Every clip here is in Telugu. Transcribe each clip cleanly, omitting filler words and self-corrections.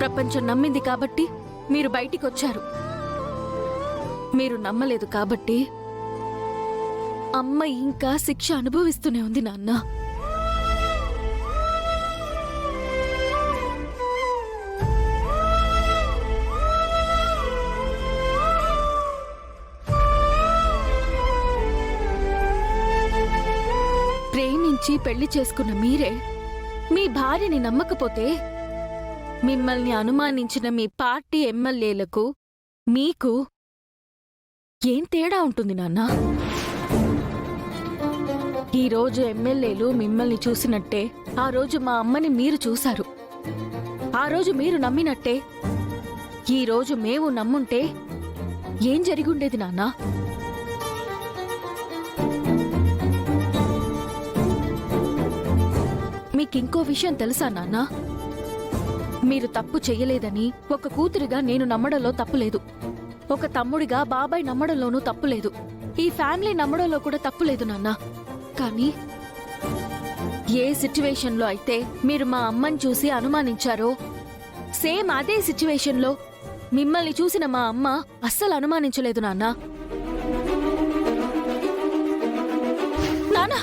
ప్రపంచం నమ్మింది కాబట్టి మీరు బయటికొచ్చారు. మీరు నమ్మలేదు కాబట్టి అమ్మ ఇంకా శిక్ష అనుభవిస్తూనే ఉంది నాన్న. ప్రేమించి పెళ్లి చేసుకున్న మీరే మీ భార్యని నమ్మకపోతే మిమ్మల్ని అనుమానించిన మీ పార్టీ ఎమ్మెల్యేలకు మీకు ఏం తేడా ఉంటుంది నాన్నా? ఈరోజు ఎమ్మెల్యేలు మిమ్మల్ని చూసినట్టే ఆ రోజు మా అమ్మని మీరు చూశారు. ఆ రోజు మీరు నమ్మినట్టే ఈరోజు మేము నమ్ముంటే ఏం జరిగుండేది నాన్నా? మీకింకో విషయం తెలుసా నాన్నా? మీరు తప్పు చెయ్యలేదని ఒక కూతురిగా నేను నమ్మడంలో తప్పులేదు. ఒక తమ్ముడిగా బాబాయ్ నమ్మడంలోనూ తప్పులేదు. ఈ ఫ్యామిలీ నమ్మడంలో కూడా తప్పులేదు నాన్నా. కానీ ఏ సిచ్యువేషన్లో అయితే మీరు మా అమ్మని చూసి అనుమానించారో సేమ్ అదే సిచ్యువేషన్లో మిమ్మల్ని చూసిన మా అమ్మ అస్సలు అనుమానించలేదు నాన్నా. నాన్నా,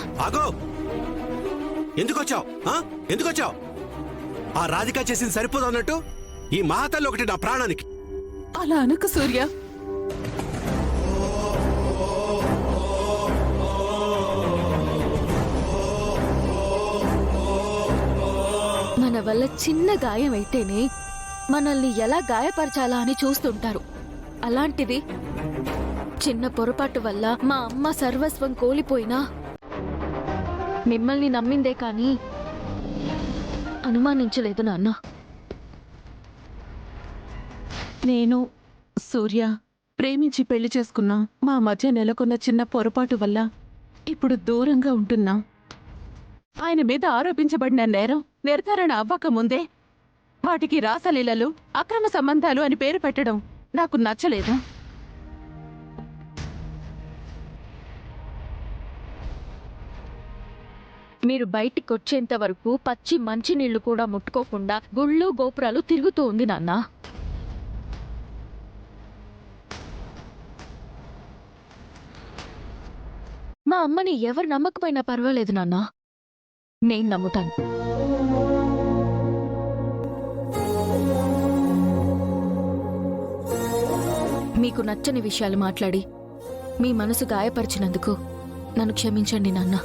ఎందుకొచ్చావు? ఆ రాధిక చేసింది సరిపోదు అన్నట్టు ఈ మహాతల్లి ఒకటి నా ప్రాణానికి. అలా అనకు సూర్య. మన వల్ల చిన్న గాయం అయితేనే మనల్ని ఎలా గాయపరచాలా అని చూస్తుంటారు. అలాంటిది చిన్న పొరపాటు వల్ల మా అమ్మ సర్వస్వం కోల్పోయినా మిమ్మల్ని నమ్మిందే కానీ అనుమానించలేదు నాన్న. నేను సూర్య ప్రేమించి పెళ్లి చేసుకున్నా. మా మధ్య నెలకొన్న చిన్న పొరపాటు వల్ల ఇప్పుడు దూరంగా ఉంటున్నా. ఆయన మీద ఆరోపించబడిన నేరం నిర్ధారణ అవ్వక ముందే వాటికి రాసలీలలు, అక్రమ సంబంధాలు అని పేరు పెట్టడం నాకు నచ్చలేదు. మీరు బయటికొచ్చేంత వరకు పచ్చి మంచినీళ్లు కూడా ముట్టుకోకుండా గుళ్ళు గోపురాలు తిరుగుతూ ఉంది నాన్న. మా అమ్మని ఎవరు నమ్మకపోయినా పర్వాలేదు నాన్న, నేను నమ్ముతాను. మీకు నచ్చని విషయాలు మాట్లాడి మీ మనసు గాయపరిచినందుకు నన్ను క్షమించండి నాన్న.